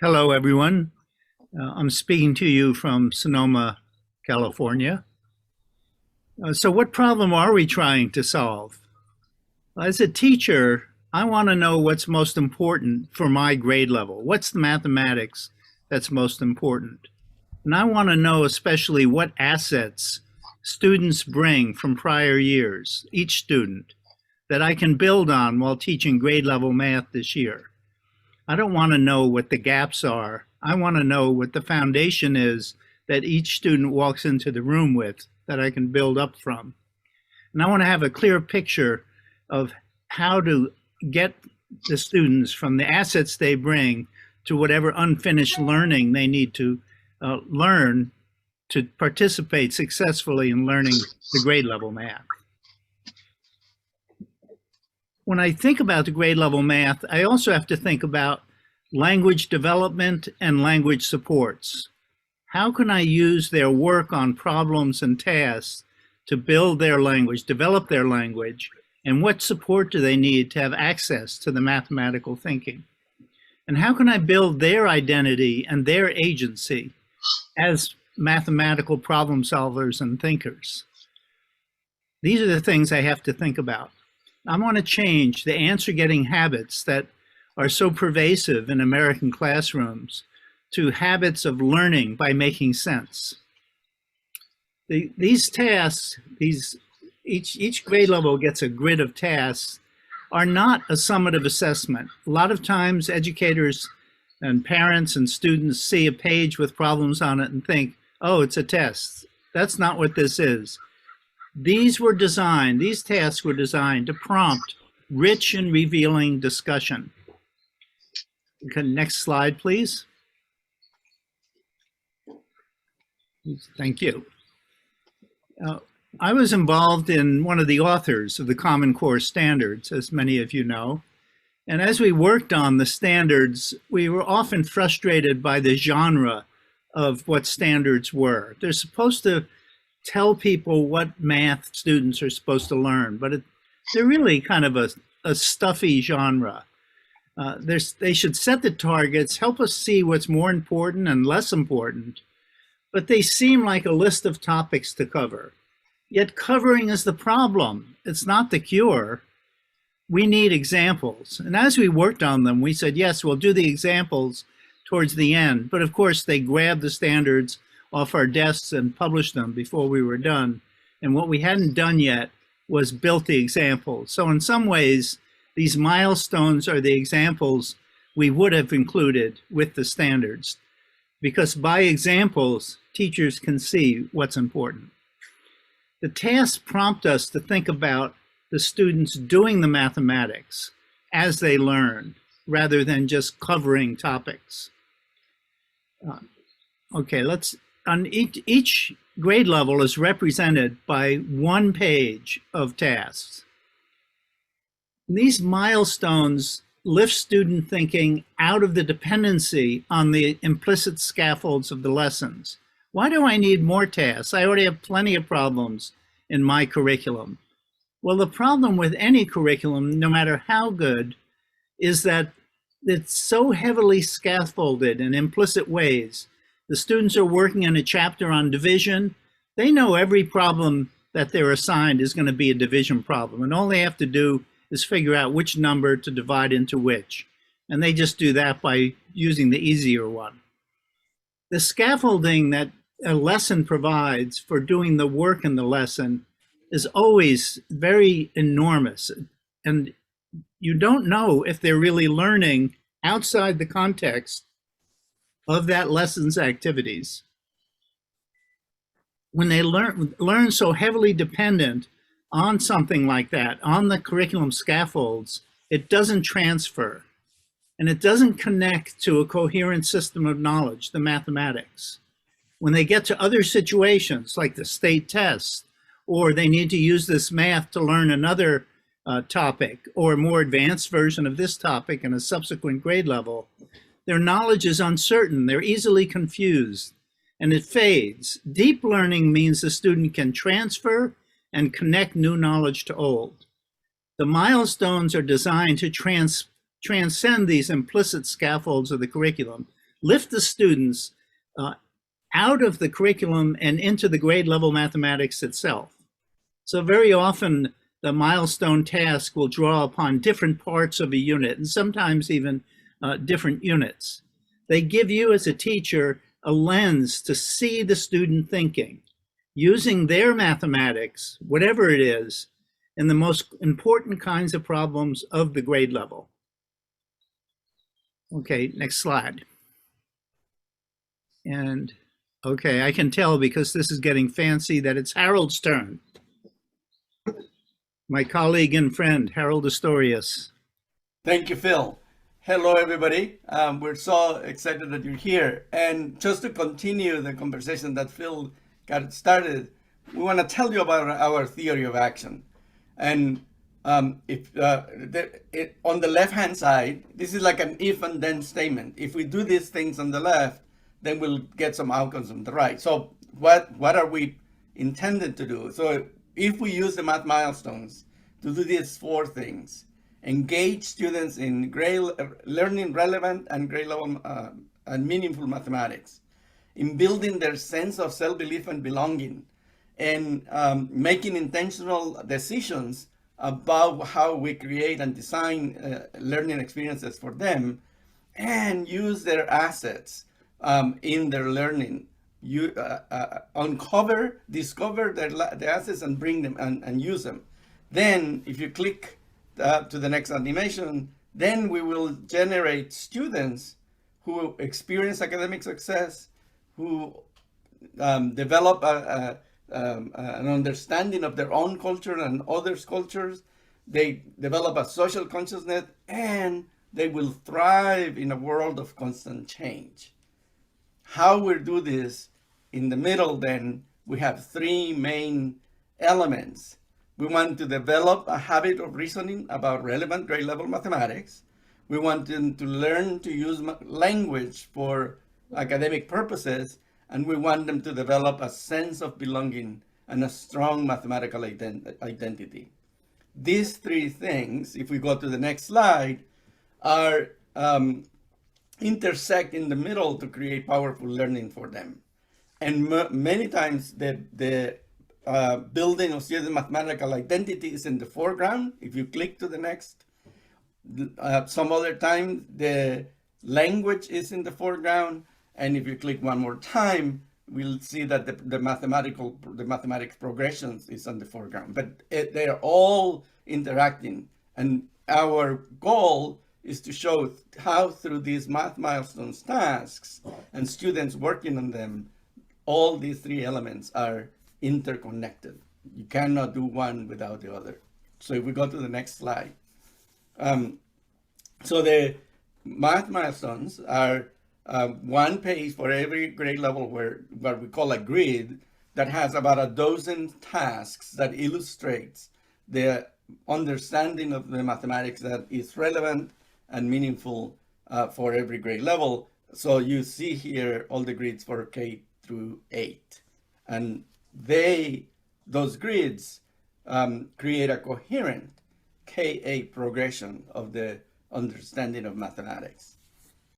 Hello, everyone. I'm speaking to you from Sonoma, California. So what problem are we trying to solve? As a teacher, I want to know what's most important for my grade level. What's the mathematics that's most important? And I want to know especially what assets students bring from prior years, each student, that I can build on while teaching grade level math this year. I don't want to know what the gaps are. I want to know what the foundation is that each student walks into the room with that I can build up from. And I want to have a clear picture of how to get the students from the assets they bring to whatever unfinished learning they need to learn to participate successfully in learning the grade level math. When I think about the grade level math, I also have to think about language development and language supports. How can I use their work on problems and tasks to build their language, develop their language, and what support do they need to have access to the mathematical thinking? And how can I build their identity and their agency as mathematical problem solvers and thinkers? These are the things I have to think about. I want to change the answer-getting habits that are so pervasive in American classrooms to habits of learning by making sense. These tasks, each grade level gets a grid of tasks, are not a summative assessment. A lot of times educators and parents and students see a page with problems on it and think, oh, it's a test. That's not what this is. These tasks were designed to prompt rich and revealing discussion. Okay, next slide, please. Thank you. I was involved in one of the authors of the Common Core standards, as many of you know. And as we worked on the standards, we were often frustrated by the genre of what standards were. They're supposed to tell people what math students are supposed to learn, but they're really kind of a stuffy genre. They should set the targets, help us see what's more important and less important, but they seem like a list of topics to cover. Yet covering is the problem. It's not the cure. We need examples. And as we worked on them, we said, yes, we'll do the examples towards the end. But of course, they grabbed the standards off our desks and published them before we were done. And what we hadn't done yet was built the examples. So in some ways, these milestones are the examples we would have included with the standards, because by examples, teachers can see what's important. The tasks prompt us to think about the students doing the mathematics as they learn, rather than just covering topics. Okay, on each grade level is represented by one page of tasks. These milestones lift student thinking out of the dependency on the implicit scaffolds of the lessons. Why do I need more tasks? I already have plenty of problems in my curriculum. Well, the problem with any curriculum, no matter how good, is that it's so heavily scaffolded in implicit ways. The students are working on a chapter on division. They know every problem that they're assigned is going to be a division problem, and all they have to do is figure out which number to divide into which. And they just do that by using the easier one. The scaffolding that a lesson provides for doing the work in the lesson is always very enormous. And you don't know if they're really learning outside the context of that lesson's activities. When they learn so heavily dependent on something like that, on the curriculum scaffolds, it doesn't transfer. And it doesn't connect to a coherent system of knowledge, the mathematics. When they get to other situations, like the state test, or they need to use this math to learn another topic, or a more advanced version of this topic in a subsequent grade level, their knowledge is uncertain, they're easily confused, and it fades. Deep learning means the student can transfer and connect new knowledge to old. The milestones are designed to transcend these implicit scaffolds of the curriculum. lift the students uh, out of the curriculum and into the grade level mathematics itself. So very often the milestone task will draw upon different parts of a unit and sometimes even different units. They give you as a teacher a lens to see the student thinking, using their mathematics, whatever it is, in the most important kinds of problems of the grade level. Okay, next slide. And okay, I can tell because this is getting fancy that it's Harold's turn. My colleague and friend, Harold Astorius. Thank you, Phil. Hello, everybody. We're so excited that you're here. And just to continue the conversation that Phil got started, we want to tell you about our theory of action. And on the left-hand side, this is like an if and then statement. If we do these things on the left, then we'll get some outcomes on the right. So what are we intended to do? So if we use the math milestones to do these four things: engage students in learning relevant and grade level and meaningful mathematics, in building their sense of self-belief and belonging, and making intentional decisions about how we create and design learning experiences for them, and use their assets in their learning. You discover their assets and bring them and use them. Then if you click to the next animation, then we will generate students who experience academic success, who develop an understanding of their own culture and others' cultures. They develop a social consciousness, and they will thrive in a world of constant change. How we do this in the middle, then, we have three main elements. We want to develop a habit of reasoning about relevant grade level mathematics. We want them to learn to use language for academic purposes, and we want them to develop a sense of belonging and a strong mathematical identity. These three things, if we go to the next slide, are intersect in the middle to create powerful learning for them. And many times the building of student mathematical identity is in the foreground. If you click to the next, some other time the language is in the foreground, and if you click one more time, we'll see that the mathematics progressions is on the foreground. But they are all interacting, and our goal is to show how through these math milestones tasks and students working on them, all these three elements are interconnected. You cannot do one without the other. So if we go to the next slide. So the math milestones are one page for every grade level, where what we call a grid, that has about a dozen tasks that illustrates the understanding of the mathematics that is relevant and meaningful for every grade level. So you see here all the grids for K through 8. And those grids create a coherent K8 progression of the understanding of mathematics.